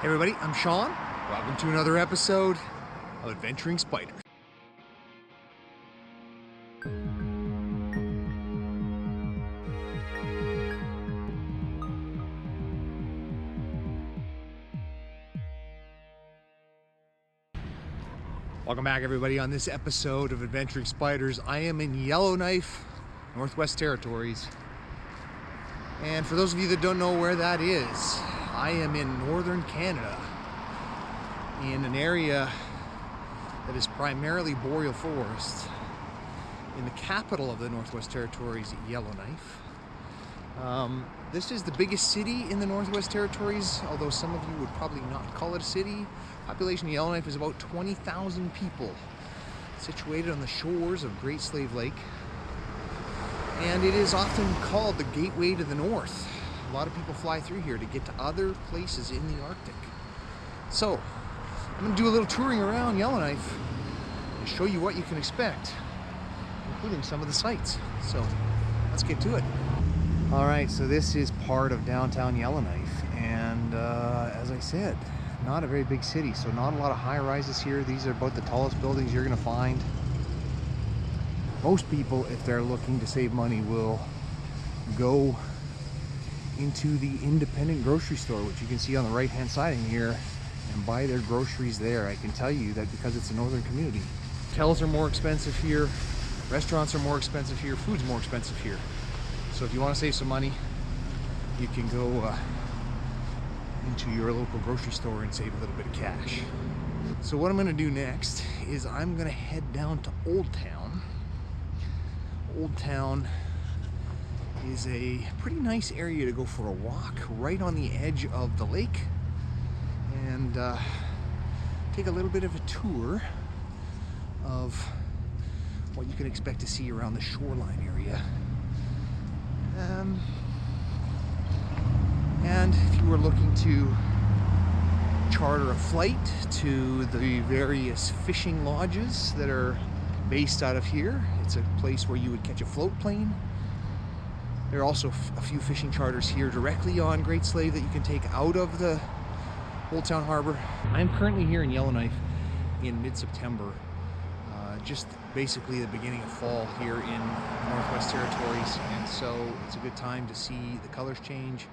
Hey everybody, I'm Sean. Welcome to another episode of Adventuring Spiders. Welcome back everybody on this episode of Adventuring Spiders. I am in Yellowknife, Northwest Territories. And for those of you that don't know where that is, I am in northern Canada, in an area that is primarily boreal forest, in the capital of the Northwest Territories, Yellowknife. This is the biggest city in the Northwest Territories, although some of you would probably not call it a city. Population of Yellowknife is about 20,000 people, situated on the shores of Great Slave Lake. And it is often called the gateway to the north. A lot of people fly through here to get to other places in the Arctic. So, I'm going to do a little touring around Yellowknife and show you what you can expect, including some of the sights. So, let's get to it. Alright, so this is part of downtown Yellowknife, and as I said, not a very big city, so not a lot of high-rises here. These are about the tallest buildings you're going to find. Most people, if they're looking to save money, will go into the independent grocery store, which you can see on the right-hand side in here, and buy their groceries there. I can tell you that because it's a northern community. Hotels are more expensive here, restaurants are more expensive here, food's more expensive here. So if you want to save some money, you can go into your local grocery store and save a little bit of cash. So what I'm going to do next is I'm going to head down to Old Town. Old Town is a pretty nice area to go for a walk, right on the edge of the lake, and take a little bit of a tour of what you can expect to see around the shoreline area. And if you were looking to charter a flight to the various fishing lodges that are based out of here, it's a place where you would catch a float plane. There are also a few fishing charters here directly on Great Slave that you can take out of the Old Town Harbor. I'm currently here in Yellowknife in mid-September, just basically the beginning of fall here in Northwest Territories, and so it's a good time to see the colors change.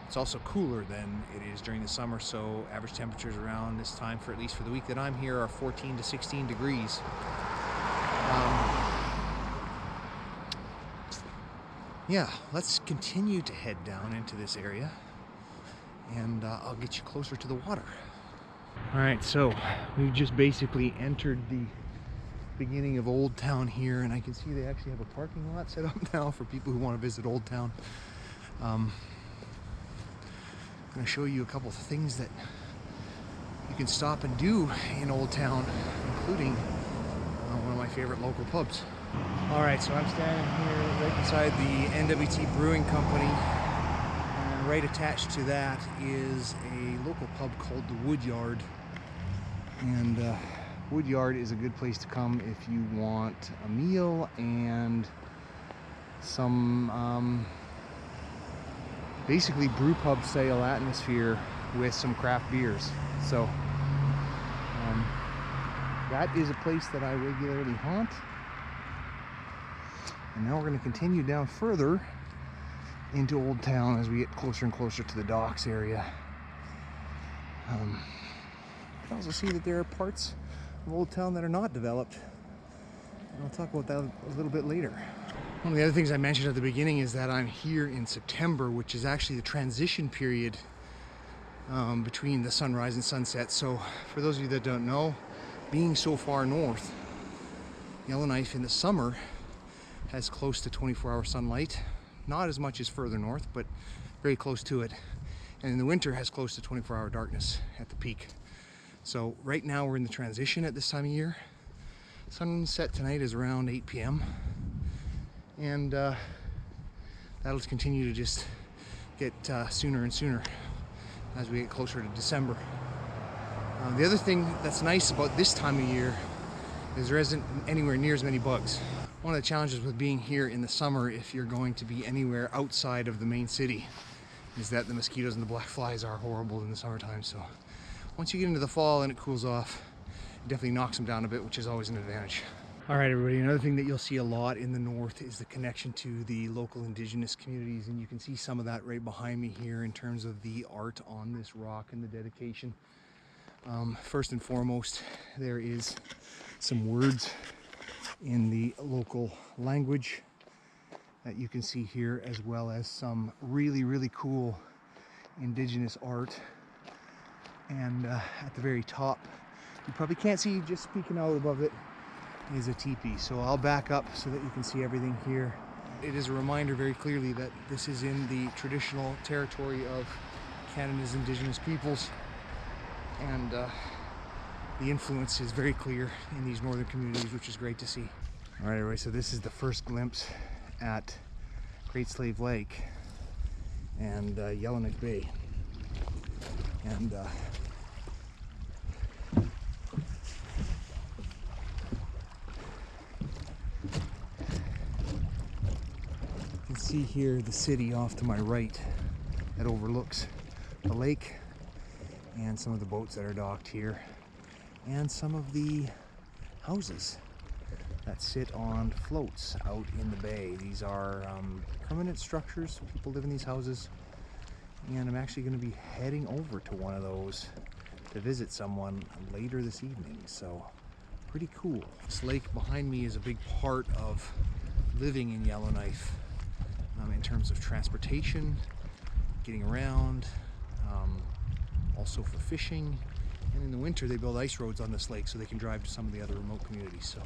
It's also cooler than it is during the summer, so average temperatures around this time, for at least for the week that I'm here, are 14 to 16 degrees. Yeah, let's continue to head down into this area, and I'll get you closer to the water. Alright, so we've just basically entered the beginning of Old Town here, and I can see they actually have a parking lot set up now for people who want to visit Old Town. I'm going to show you a couple of things that you can stop and do in Old Town, including one of my favorite local pubs. Alright, so I'm standing here right beside the NWT Brewing Company, and right attached to that is a local pub called the Woodyard. And Woodyard is a good place to come if you want a meal and some basically brew pub style atmosphere with some craft beers. So that is a place that I regularly haunt. And now we're going to continue down further into Old Town as we get closer and closer to the docks area. You can also see that there are parts of Old Town that are not developed, and I'll talk about that a little bit later. One of the other things I mentioned at the beginning is that I'm here in September, which is actually the transition period between the sunrise and sunset. So for those of you that don't know, being so far north, Yellowknife in the summer has close to 24-hour sunlight. Not as much as further north, but very close to it. And in the winter has close to 24-hour darkness at the peak. So right now we're in the transition at this time of year. Sunset tonight is around 8 p.m. And that'll continue to just get sooner and sooner as we get closer to December. The other thing that's nice about this time of year is there isn't anywhere near as many bugs. One of the challenges with being here in the summer, if you're going to be anywhere outside of the main city, is that the mosquitoes and the black flies are horrible in the summertime. So once you get into the fall and it cools off, it definitely knocks them down a bit, which is always an advantage. All right, everybody, another thing that you'll see a lot in the north is the connection to the local indigenous communities, and you can see some of that right behind me here in terms of the art on this rock and the dedication. First and foremost, there is some words in the local language that you can see here, as well as some really cool indigenous art. And at the very top, you probably can't see, just peeking out above it is a teepee. So I'll back up so that you can see everything here. It is a reminder very clearly that this is in the traditional territory of Canada's Indigenous peoples, and the influence is very clear in these northern communities, which is great to see. All right, everybody, so this is the first glimpse at Great Slave Lake and Yellowknife Bay. And you can see here the city off to my right that overlooks the lake, and some of the boats that are docked here, and some of the houses that sit on floats out in the bay. These are permanent structures. People live in these houses, and I'm actually going to be heading over to one of those to visit someone later this evening, so pretty cool. This lake behind me is a big part of living in Yellowknife, in terms of transportation, getting around, also for fishing, and in the winter they build ice roads on this lake so they can drive to some of the other remote communities. So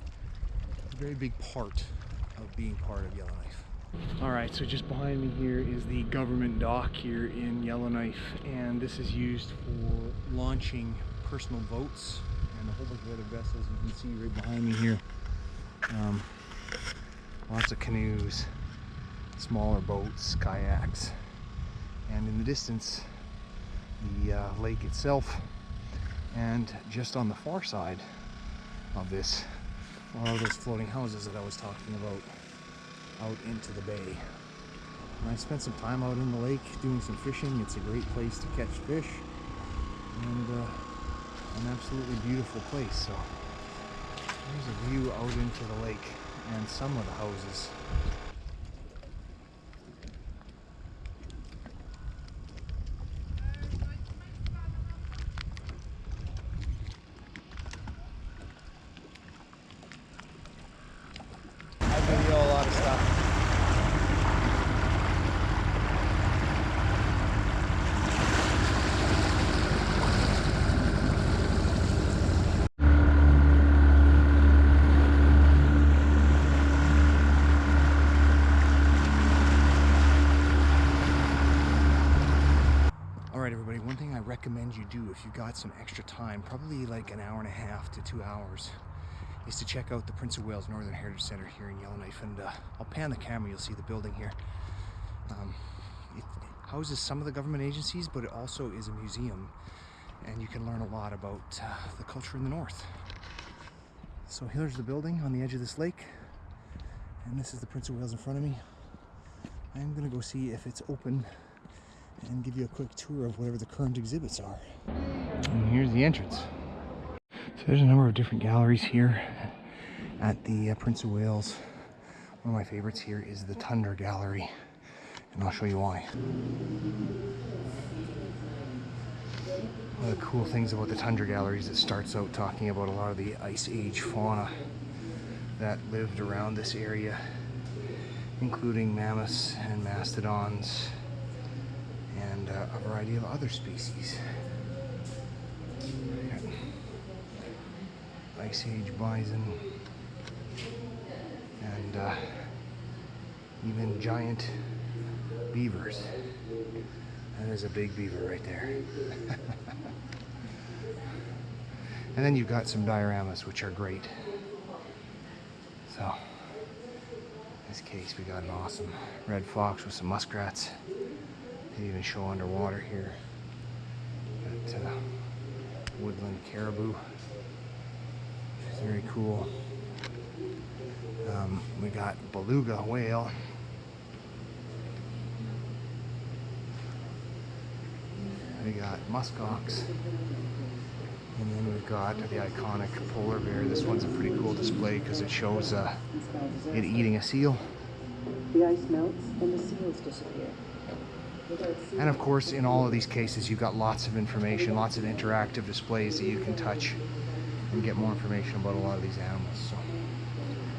it's a very big part of being part of Yellowknife. All right, so just behind me here is the government dock here in Yellowknife, and this is used for launching personal boats and a whole bunch of other vessels. You can see right behind me here, lots of canoes, smaller boats, kayaks, and in the distance the lake itself, and just on the far side of this are those floating houses that I was talking about out into the bay. And I spent some time out in the lake doing some fishing. It's a great place to catch fish, and an absolutely beautiful place. So there's a view out into the lake and some of the houses. I video a lot of stuff. Alright, everybody, one thing I recommend you do if you got some extra time, probably like an hour and a half to 2 hours, is to check out the Prince of Wales Northern Heritage Centre here in Yellowknife. And I'll pan the camera, you'll see the building here. It houses some of the government agencies, but it also is a museum, and you can learn a lot about the culture in the north. So here's the building on the edge of this lake, and this is the Prince of Wales in front of me. I'm gonna go see if it's open and give you a quick tour of whatever the current exhibits are. And here's the entrance. So there's a number of different galleries here at the Prince of Wales. One of my favorites here is the Tundra Gallery, and I'll show you why. One of the cool things about the Tundra Gallery is it starts out talking about a lot of the Ice Age fauna that lived around this area, including mammoths and mastodons and a variety of other species. Ice Age bison, and even giant beavers. That is a big beaver right there. And then you've got some dioramas, which are great. So in this case we got an awesome red fox with some muskrats. They even show underwater here. Got woodland caribou. It's very cool. We got beluga whale. We got muskox, and then we've got the iconic polar bear. This one's a pretty cool display because it shows it eating a seal. The ice melts and the seals disappear. And of course, in all of these cases, you've got lots of information, lots of interactive displays that you can touch and get more information about a lot of these animals. So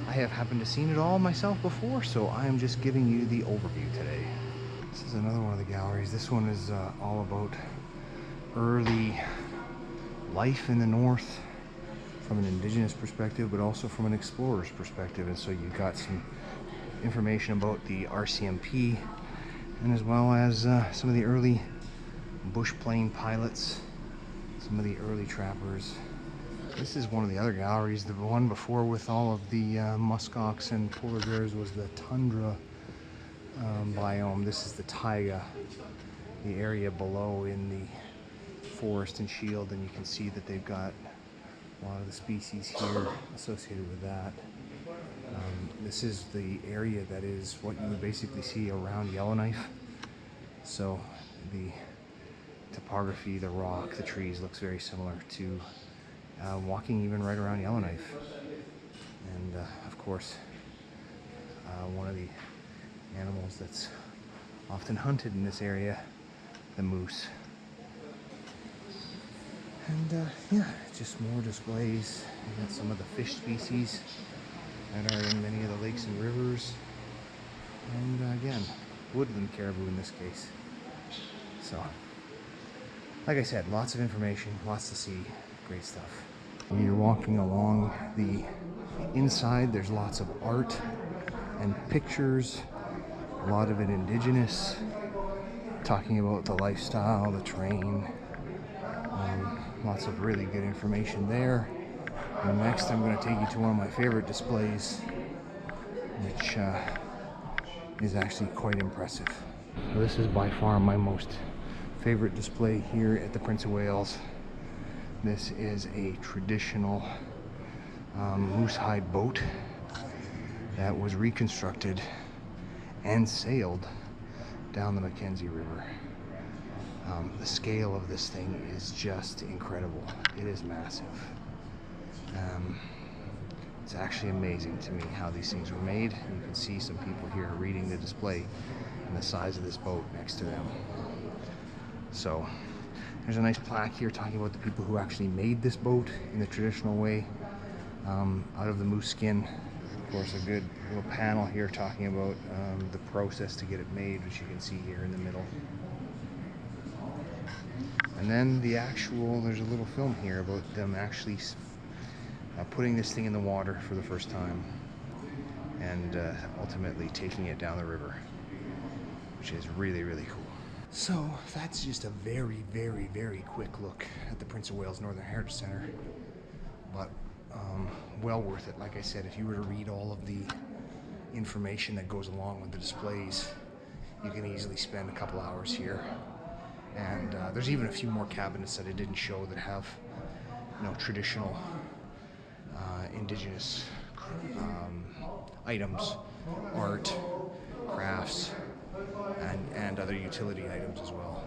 I have happened to seen it all myself before, so I am just giving you the overview today. This is another one of the galleries. This one is all about early life in the north from an indigenous perspective, but also from an explorer's perspective. And so you've got some information about the RCMP, and as well as some of the early bush plane pilots, some of the early trappers. This is one of the other galleries. The one before with all of the muskox and polar bears was the tundra biome. This is the taiga, the area below in the forest and shield, and you can see that they've got a lot of the species here associated with that. This is the area that is what you would basically see around Yellowknife. So the topography, the rock, the trees looks very similar to walking even right around Yellowknife. And of course, one of the animals that's often hunted in this area, the moose. And yeah, just more displays. You got some of the fish species that are in many of the lakes and rivers. And again, woodland caribou in this case. So, like I said, lots of information, lots to see, great stuff. When you're walking along the inside, there's lots of art and pictures, a lot of it indigenous, talking about the lifestyle, the terrain, lots of really good information there. And next I'm going to take you to one of my favorite displays, which is actually quite impressive. So this is by far my most favorite display here at the Prince of Wales. This is a traditional moose hide boat that was reconstructed and sailed down the Mackenzie River. The scale of this thing is just incredible. It is massive. It's actually amazing to me how these things were made. You can see some people here reading the display and the size of this boat next to them. So there's a nice plaque here talking about the people who actually made this boat in the traditional way, out of the moose skin. Of course, a good little panel here talking about the process to get it made, which you can see here in the middle. And then the actual, there's a little film here about them actually putting this thing in the water for the first time and ultimately taking it down the river, which is really, really cool. So that's just a very, very, very quick look at the Prince of Wales Northern Heritage Centre, but well worth it. Like I said, if you were to read all of the information that goes along with the displays, you can easily spend a couple hours here. And there's even a few more cabinets that I didn't show that have, you know, traditional indigenous items, art, crafts, and other utility items as well.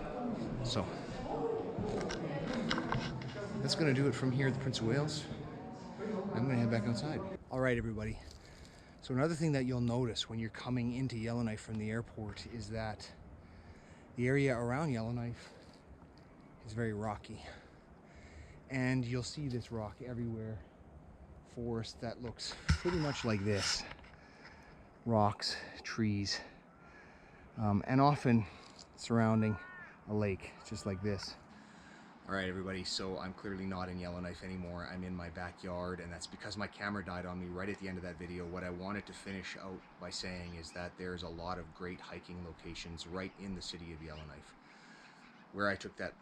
So that's going to do it from here at the Prince of Wales. I'm going to head back outside. All right, everybody. So another thing that you'll notice when you're coming into Yellowknife from the airport is that the area around Yellowknife is very rocky. And you'll see this rock everywhere. Forest that looks pretty much like this. Rocks, trees, and often surrounding a lake, just like this. All right, everybody, so I'm clearly not in Yellowknife anymore. I'm in my backyard, and that's because my camera died on me right at the end of that video. What I wanted to finish out by saying is that there's a lot of great hiking locations right in the city of Yellowknife. Where I took that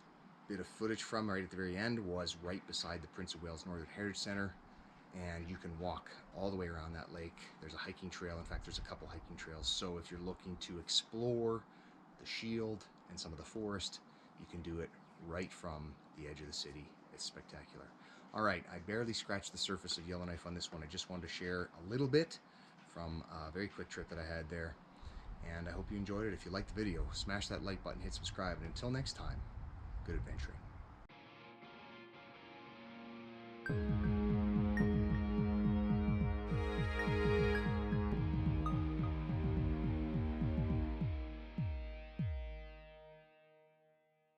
bit of footage from right at the very end was right beside the Prince of Wales Northern Heritage Centre, and you can walk all the way around that lake. There's a hiking trail. In fact, there's a couple hiking trails. So if you're looking to explore the shield and some of the forest, you can do it right from the edge of the city. It's spectacular. All right, I barely scratched the surface of Yellowknife on this one. I just wanted to share a little bit from a very quick trip that I had there, and I hope you enjoyed it. If you liked the video, smash that like button, hit subscribe, and until next time, good adventuring.